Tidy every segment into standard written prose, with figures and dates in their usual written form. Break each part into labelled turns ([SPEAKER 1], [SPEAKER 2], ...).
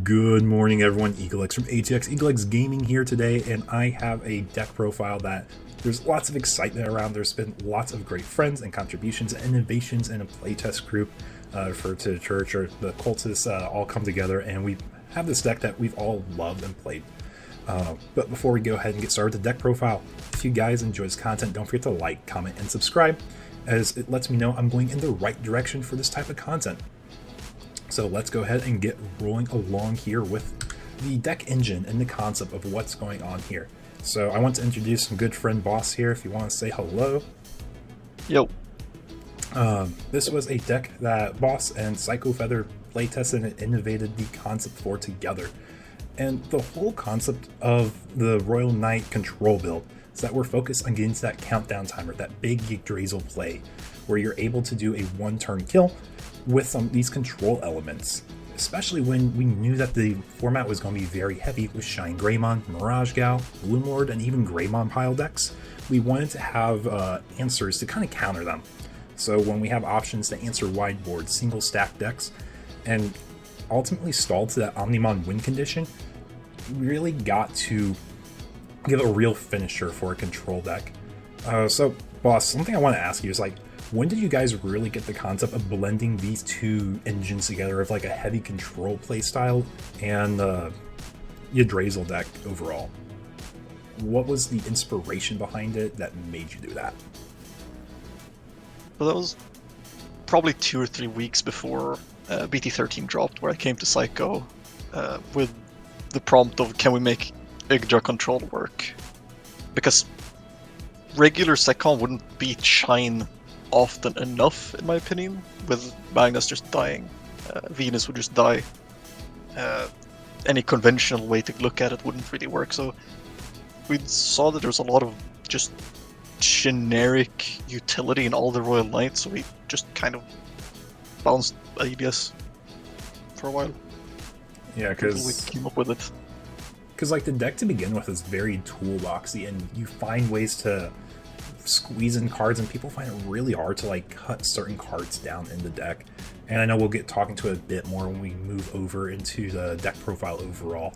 [SPEAKER 1] Good morning, everyone. EagleX from ATX EagleX Gaming here today, and I have a deck profile that there's lots of excitement around. There's been lots of great friends and contributions and innovations in a playtest group referred to the church or the cultists all come together, and we have this deck that we've all loved and played. But before we go ahead and get started with the deck profile, if you guys enjoy this content, don't forget to like, comment, and subscribe, as it lets me know I'm going in the right direction for this type of content. So let's go ahead and get rolling along here with the deck engine and the concept of what's going on here. So I want to introduce some good friend Baus here if you want to say hello.
[SPEAKER 2] Yo.
[SPEAKER 1] This was a deck that Baus and PsychoFeather playtested and innovated the concept for together. And the whole concept of the Royal Knight control build is that we're focused on getting to that countdown timer, that big Yggdrasil play, where you're able to do a one-turn kill with some of these control elements, especially when we knew that the format was going to be very heavy with Shine Greymon, Mirage Gal, Bloomlord, and even Greymon pile decks. We wanted to have answers to kind of counter them. So when we have options to answer wide board, single stack decks, and ultimately stall to that Omnimon win condition, we really got to give a real finisher for a control deck. So Baus, something I want to ask you is when did you guys really get the concept of blending these two engines together of like a heavy control play style and Yggdrasil deck overall? What was the inspiration behind it that made you do that?
[SPEAKER 2] Well, that was probably 2 or 3 weeks before BT13 dropped, where I came to Psycho with the prompt of, can we make Yggdra control work? Because regular Secon wouldn't beat Shine often enough, in my opinion, with Magnus just dying. Venus would just die. Any conventional way to look at it wouldn't really work, so we saw that there was a lot of just generic utility in all the Royal Knights, so we just kind of bounced ideas for a while.
[SPEAKER 1] Yeah, because
[SPEAKER 2] we came up with it.
[SPEAKER 1] Because the deck to begin with is very toolboxy, and you find ways to squeeze in cards, and people find it really hard to cut certain cards down in the deck. And I know we'll get talking to it a bit more when we move over into the deck profile overall,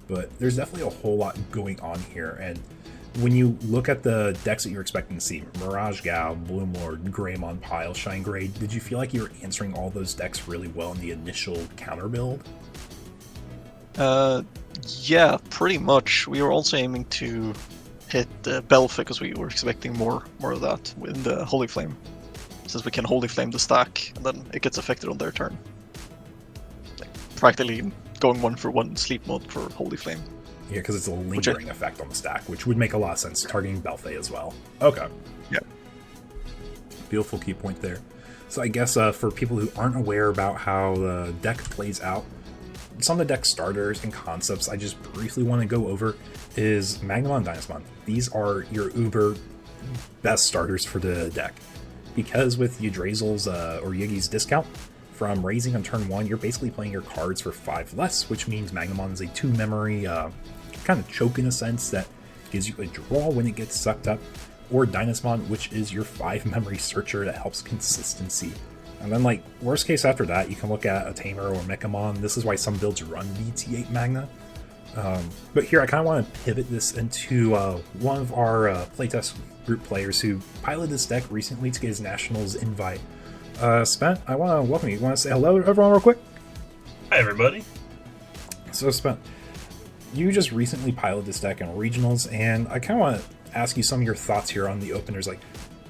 [SPEAKER 1] but there's definitely a whole lot going on here. And when you look at the decks that you're expecting to see, Mirage Gal, Bloomlord, Greymon pile, Shine Grey, did you feel like you were answering all those decks really well in the initial counter build?
[SPEAKER 2] Yeah, pretty much. We were also aiming to hit Belfa because we were expecting more of that in the Holy Flame, since we can Holy Flame the stack and then it gets affected on their turn. Practically going 1-for-1 sleep mode for Holy Flame.
[SPEAKER 1] Yeah, because it's a lingering effect on the stack, which would make a lot of sense, targeting Belfa as well. Okay.
[SPEAKER 2] Yeah.
[SPEAKER 1] Beautiful key point there. So I guess for people who aren't aware about how the deck plays out, some of the deck starters and concepts I just briefly want to go over is Magnamon and Dynasmon. These are your uber best starters for the deck, because with Yggdrasil's or Yiggy's discount from raising on turn 1, you're basically playing your cards for 5 less, which means Magnamon is a 2 memory kind of choke in a sense that gives you a draw when it gets sucked up, or Dynasmon, which is your 5 memory searcher that helps consistency. And then worst case after that, you can look at a Tamer or Mechamon. This is why some builds run BT8 Magna. But here I kind of want to pivot this into one of our playtest group players who piloted this deck recently to get his Nationals invite. Spent, I want to welcome you. You want to say hello to everyone real quick?
[SPEAKER 3] Hi everybody.
[SPEAKER 1] So Spent, you just recently piloted this deck in Regionals, and I kind of want to ask you some of your thoughts here on the openers.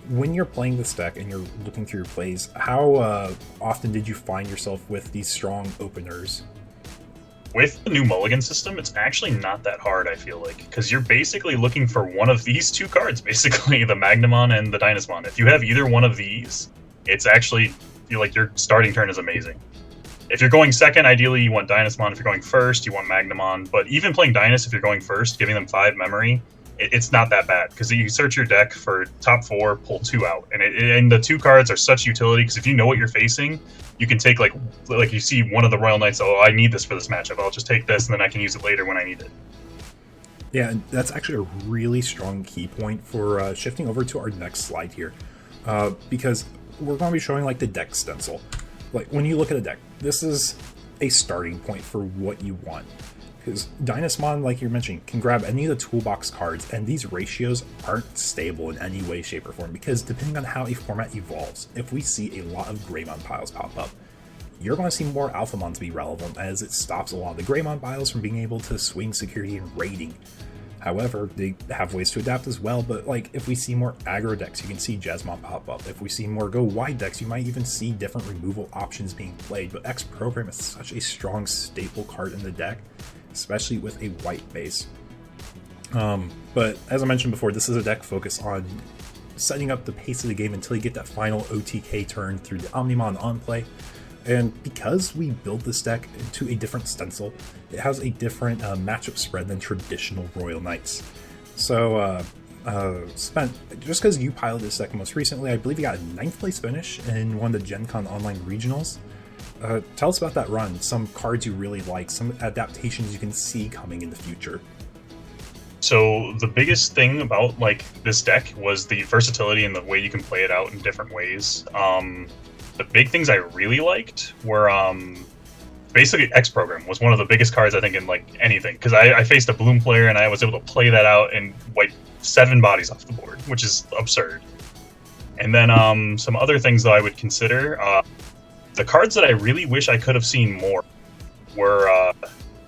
[SPEAKER 1] When you're playing this deck and you're looking through your plays, how often did you find yourself with these strong openers?
[SPEAKER 3] With the new Mulligan system, it's actually not that hard, I feel like, because you're basically looking for one of these 2 cards, basically, the Magnamon and the Dynasmon. If you have either one of these, it's actually, feel like your starting turn is amazing. If you're going second, ideally you want Dynasmon. If you're going first, you want Magnamon. But even playing Dynas, if you're going first, giving them 5 memory, it's not that bad, because you search your deck for top 4, pull 2 out, and the 2 cards are such utility, because if you know what you're facing, you can take like you see one of the Royal Knights, oh, I need this for this matchup, I'll just take this and then I can use it later when I need it.
[SPEAKER 1] Yeah, and that's actually a really strong key point for shifting over to our next slide here, because we're going to be showing the deck stencil. When you look at a deck, this is a starting point for what you want. Because Dynasmon, like you're mentioning, can grab any of the toolbox cards, and these ratios aren't stable in any way, shape, or form, because depending on how a format evolves, if we see a lot of Greymon piles pop up, you're going to see more Alphamons be relevant, as it stops a lot of the Greymon piles from being able to swing security and raiding. However, they have ways to adapt as well, but like if we see more aggro decks, you can see Jesmon pop up. If we see more go wide decks, you might even see different removal options being played, but X Program is such a strong staple card in the deck, especially with a white base. But as I mentioned before, this is a deck focused on setting up the pace of the game until you get that final OTK turn through the Omnimon on play. And because we build this deck into a different stencil, it has a different matchup spread than traditional Royal Knights. So, Spent, just because you piloted this deck most recently, I believe you got a 9th place finish in one of the Gen Con Online regionals. Tell us about that run, some cards you really like, some adaptations you can see coming in the future.
[SPEAKER 3] So the biggest thing about like this deck was the versatility and the way you can play it out in different ways. The big things I really liked were basically X Program was one of the biggest cards I think in like anything, because I faced a Bloom player and I was able to play that out and wipe 7 bodies off the board, which is absurd. And then some other things that I would consider, the cards that I really wish I could have seen more were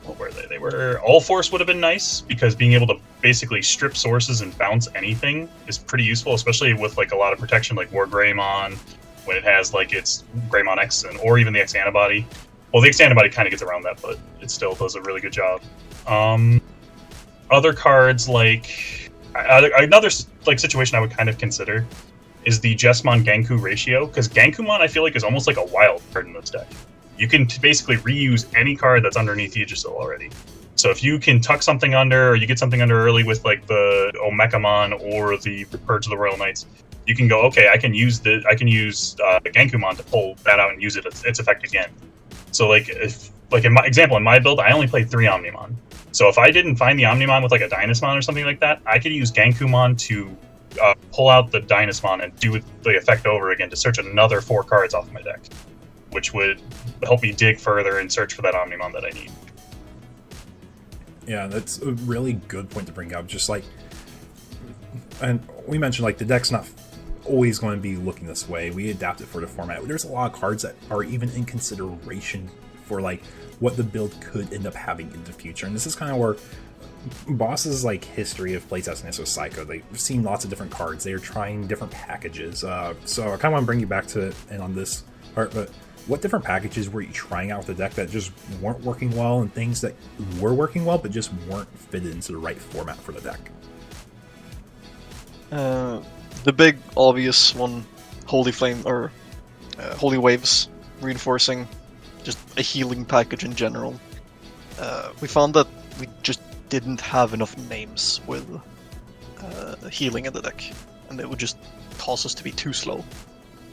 [SPEAKER 3] what were they? They were All Force would have been nice, because being able to basically strip sources and bounce anything is pretty useful, especially with like a lot of protection like War Greymon, when it has like its Greymon X or even the X antibody. Well, the X antibody kind of gets around that, but it still does a really good job. Other cards like another like situation I would kind of consider is the Jesmon Ganku ratio, because Gankumon I feel like is almost like a wild card in this deck. You can basically reuse any card that's underneath Aegisil already. So if you can tuck something under, or you get something under early with like the Omekamon or the Purge of the Royal Knights, you can go, okay, I can use Gankumon to pull that out and use its effect again. So like if in my example in my build, I only played 3 Omnimon. So if I didn't find the Omnimon with like a Dynasmon or something like that, I could use Gankumon to pull out the Dynasmon and do the effect over again to search another 4 cards off my deck, which would help me dig further and search for that Omnimon that I need.
[SPEAKER 1] Yeah, that's a really good point to bring up. Just like, and we mentioned like the deck's not always going to be looking this way. We adapt it for the format. There's a lot of cards that are even in consideration for like what the build could end up having in the future. And this is kind of where Baus's like history of playtesting this with Psycho, they've seen lots of different cards. They are trying different packages. So I kind of want to bring you back to it and on this part, but what different packages were you trying out with the deck that just weren't working well, and things that were working well but just weren't fitted into the right format for the deck?
[SPEAKER 2] The big obvious one, Holy Flame or Holy Waves, reinforcing, just a healing package in general. We found that we just didn't have enough names with healing in the deck, and it would just cause us to be too slow.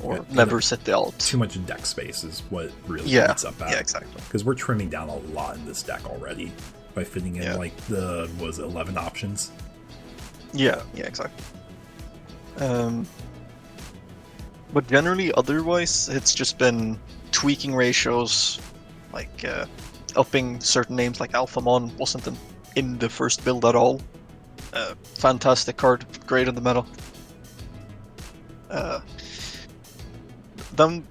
[SPEAKER 2] Or never set the alt.
[SPEAKER 1] Too much deck space is what really eats up at.
[SPEAKER 2] Yeah, exactly.
[SPEAKER 1] Because we're trimming down a lot in this deck already by fitting in like the 11 options.
[SPEAKER 2] Yeah, exactly. But generally, otherwise, it's just been tweaking ratios, like upping certain names. Like Alphamon wasn't in the first build at all. Fantastic card, great in the meta. Then,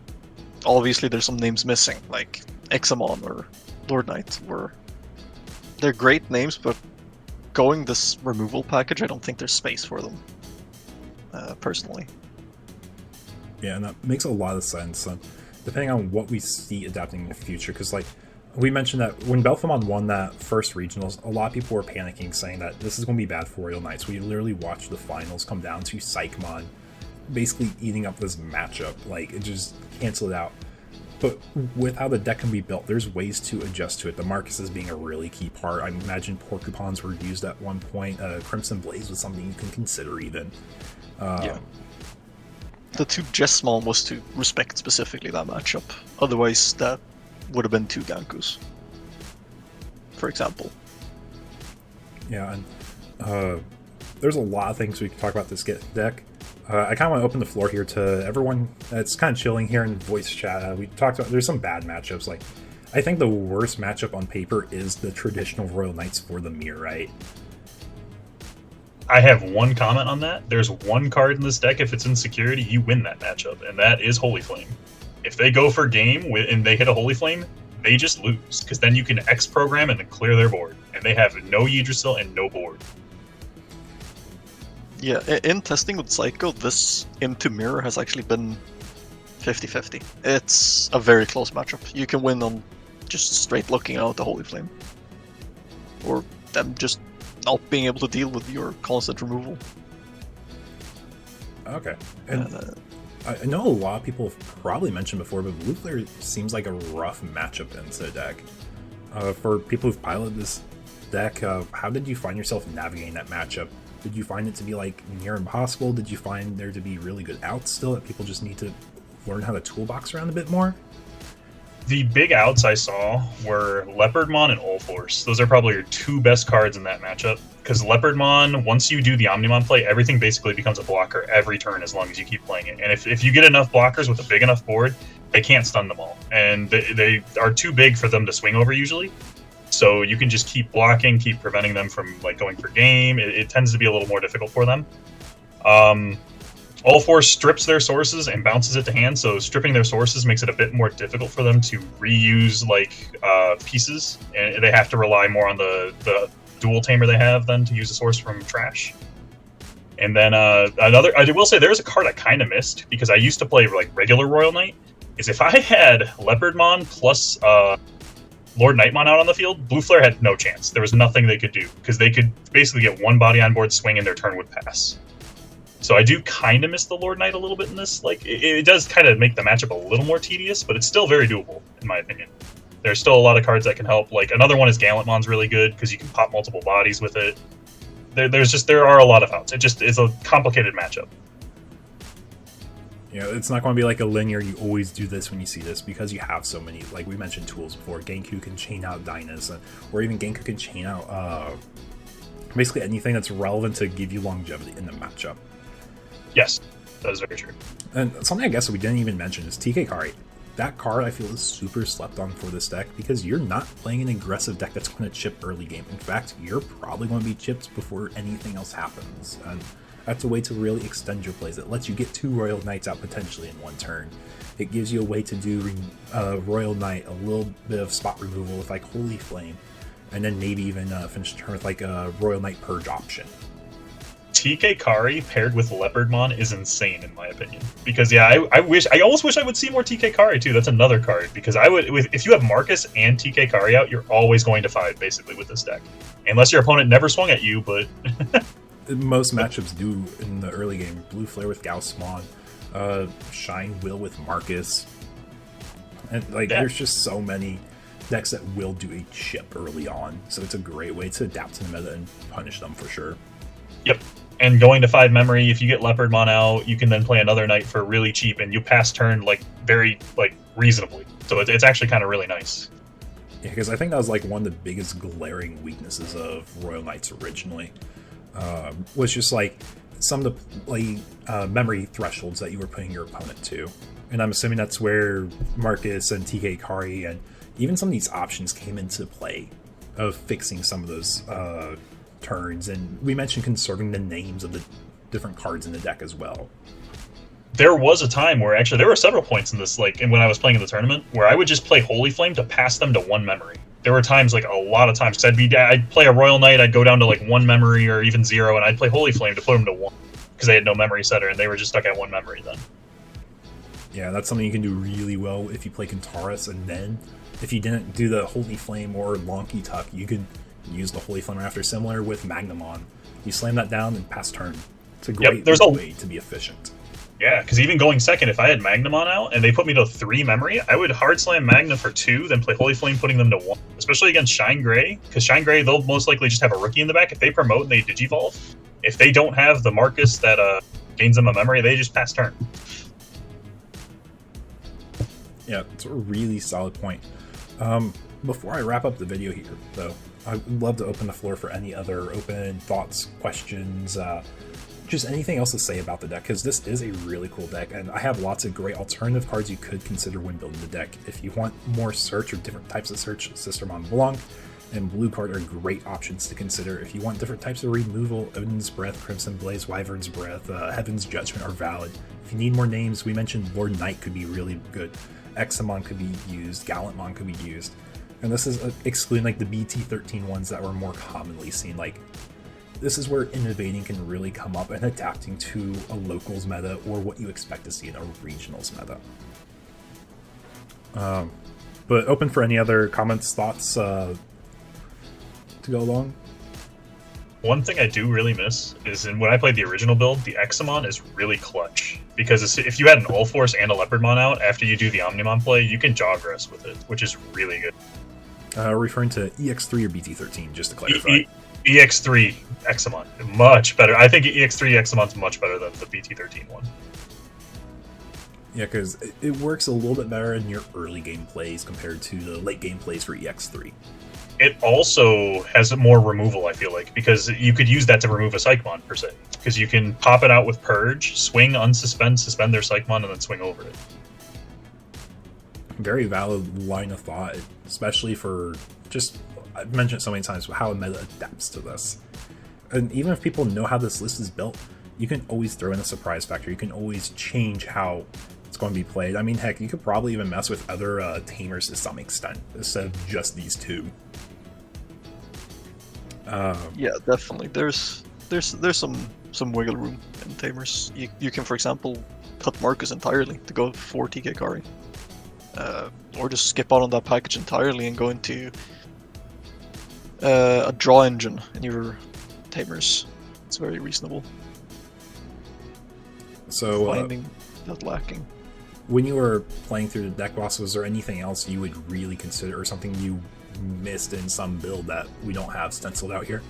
[SPEAKER 2] obviously, there's some names missing, like Examon or Lord Knight, where they're great names, but going this removal package, I don't think there's space for them, personally.
[SPEAKER 1] Yeah, and that makes a lot of sense, depending on what we see adapting in the future, because, like, we mentioned that when Belphamon won that first regionals, a lot of people were panicking, saying that this is going to be bad for Royal Knights. We literally watched the finals come down to Psychmon basically eating up this matchup. Like, it just canceled it out. But with how the deck can be built, there's ways to adjust to it. The Marcuses being a really key part. I imagine Porcupons were used at one point. Crimson Blaze was something you can consider even.
[SPEAKER 2] Yeah. The 2 Jesmon was to respect specifically that matchup. Otherwise, that would have been 2 Gankus, for example.
[SPEAKER 1] Yeah, and there's a lot of things we can talk about this deck. I kind of want to open the floor here to everyone that's kind of chilling here in voice chat. We talked about there's some bad matchups. Like, I think the worst matchup on paper is the traditional Royal Knights for the mirror, right?
[SPEAKER 3] I have one comment on that. There's one card in this deck, if it's in security, you win that matchup, and that is Holy Flame. If they go for game and they hit a Holy Flame, they just lose, because then you can X program and then clear their board, and they have no Yggdrasil and no board.
[SPEAKER 2] Yeah, in testing with Psycho, this into mirror has actually been 50-50. It's a very close matchup. You can win on just straight looking out the Holy Flame. Or them just not being able to deal with your constant removal.
[SPEAKER 1] Okay. And I know a lot of people have probably mentioned before, but Blue Flare seems like a rough matchup into the deck. For people who've piloted this deck, how did you find yourself navigating that matchup? Did you find it to be like near impossible? Did you find there to be really good outs still that people just need to learn how to toolbox around a bit more?
[SPEAKER 3] The big outs I saw were Leopardmon and Ulforce. Those are probably your two best cards in that matchup. Because Leopardmon, once you do the Omnimon play, everything basically becomes a blocker every turn as long as you keep playing it. And if you get enough blockers with a big enough board, they can't stun them all. And they are too big for them to swing over usually. So you can just keep blocking, keep preventing them from like going for game. It tends to be a little more difficult for them. Ulforce strips their sources and bounces it to hand, so stripping their sources makes it a bit more difficult for them to reuse like pieces, and they have to rely more on the dual tamer they have then to use a source from trash. And then another, I will say there's a card I kind of missed because I used to play like regular Royal Knight, is if I had Leopardmon plus Lord Nightmon out on the field, Blue Flare had no chance. There was nothing they could do because they could basically get one body on board swing and their turn would pass. So I do kind of miss the Lord Knight a little bit in this. Like it does kind of make the matchup a little more tedious, but it's still very doable in my opinion. There's still a lot of cards that can help. Like another one is Gallantmon's really good because you can pop multiple bodies with it. There are a lot of outs. It just is a complicated matchup.
[SPEAKER 1] You know, it's not going to be like a linear, you always do this when you see this, because you have so many, like we mentioned tools before. Genku can chain out Dynas, or even Genku can chain out basically anything that's relevant to give you longevity in the matchup.
[SPEAKER 3] Yes, that is very true.
[SPEAKER 1] And something I guess we didn't even mention is TK Kari. That card I feel is super slept on for this deck because you're not playing an aggressive deck that's going to chip early game. In fact, you're probably going to be chipped before anything else happens. And that's a way to really extend your plays. It lets you get 2 Royal Knights out potentially in one turn. It gives you a way to do Royal Knight, a little bit of spot removal with like Holy Flame, and then maybe even finish the turn with like a Royal Knight Purge option.
[SPEAKER 3] TK Kari paired with Leopardmon is insane in my opinion. Because yeah, I almost wish I would see more TK Kari too. That's another card because if you have Marcus and TK Kari out, you're always going to 5 basically with this deck, unless your opponent never swung at you. But
[SPEAKER 1] most matchups do in the early game. Blue Flare with Gaussmon, Shine Will with Marcus, and like there's just so many decks that will do a chip early on. So it's a great way to adapt to the meta and punish them for sure.
[SPEAKER 3] Yep. And going to 5 memory, if you get Leopardmon out, you can then play another Knight for really cheap, and you pass turn like very like reasonably. So it's actually kind of really nice.
[SPEAKER 1] Yeah, because I think that was like one of the biggest glaring weaknesses of Royal Knights originally, was just like some of the memory thresholds that you were putting your opponent to. And I'm assuming that's where Marcus and TK Kari and even some of these options came into play of fixing some of those turns. And we mentioned conserving the names of the different cards in the deck as well.
[SPEAKER 3] There was a time where actually there were several points in this, like when I was playing in the tournament, where I would just play Holy Flame to pass them to 1 memory. There were times, like a lot of times, because I'd play a Royal Knight, I'd go down to like 1 memory or even 0, and I'd play Holy Flame to put them to 1 because they had no memory setter and they were just stuck at 1 memory then.
[SPEAKER 1] Yeah, that's something you can do really well if you play Kentaurus, and then if you didn't do the Holy Flame or Lonky Tuck, you could use the Holy Flame after, similar with Magnamon. You slam that down and pass turn. It's a great way to be efficient.
[SPEAKER 3] Yeah, because even going second, if I had Magnamon out and they put me to 3 memory, I would hard slam Magna for 2, then play Holy Flame putting them to 1. Especially against Shine Gray, because Shine Gray, they'll most likely just have a rookie in the back. If they promote and they Digivolve, if they don't have the Marcus that gains them a memory, they just pass turn.
[SPEAKER 1] Yeah, it's a really solid point. Before I wrap up the video here, though, I would love to open the floor for any other open thoughts, questions, just anything else to say about the deck, because this is a really cool deck, and I have lots of great alternative cards you could consider when building the deck. If you want more search or different types of search, Sistermon Blanc and Blue Card are great options to consider. If you want different types of removal, Odin's Breath, Crimson Blaze, Wyvern's Breath, Heaven's Judgment are valid. If you need more names, we mentioned Lord Knight could be really good. Examon could be used, Gallantmon could be used. And this is excluding like the BT13 ones that were more commonly seen. Like, this is where innovating can really come up and adapting to a locals meta or what you expect to see in a regionals meta. But open for any other comments, thoughts to go along.
[SPEAKER 3] One thing I do really miss is when I played the original build, the Examon is really clutch. Because if you had an All-Force and a Leopardmon out after you do the Omnimon play, you can Jawgrass with it, which is really good.
[SPEAKER 1] Referring to EX3 or BT13, just to clarify.
[SPEAKER 3] EX3 Examon, much better. I think EX3 Examon's much better than the BT13 one.
[SPEAKER 1] Yeah, because it works a little bit better in your early game plays compared to the late game plays for EX3.
[SPEAKER 3] It also has more removal, I feel like, because you could use that to remove a Psychmon, per se. Because you can pop it out with Purge, swing, unsuspend, suspend their Psychmon, and then swing over it.
[SPEAKER 1] Very valid line of thought, especially for just, I've mentioned it so many times, how a meta adapts to this. And even if people know how this list is built, you can always throw in a surprise factor. You can always change how it's going to be played. I mean, heck, you could probably even mess with other tamers to some extent, instead of just these two.
[SPEAKER 2] Yeah, definitely. There's some wiggle room in tamers. You can, for example, cut Marcus entirely to go 4 TK Kari. Or just skip out on that package entirely and go into a draw engine in your tamers. It's very reasonable.
[SPEAKER 1] So
[SPEAKER 2] finding that lacking.
[SPEAKER 1] When you were playing through the deck, Boss, was there anything else you would really consider, or something you missed in some build that we don't have stenciled out here?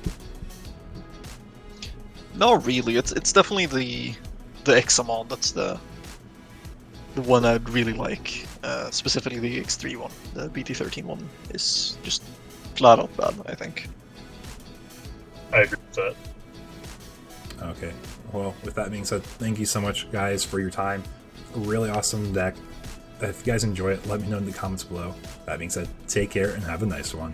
[SPEAKER 2] Not really. It's definitely the Examon. That's the one I'd really like. Specifically the X3 one. The BT13 one is just flat out bad, I think.
[SPEAKER 3] I agree with that.
[SPEAKER 1] Okay. Well, with that being said, thank you so much, guys, for your time. A really awesome deck. If you guys enjoy it, let me know in the comments below. That being said, take care and have a nice one.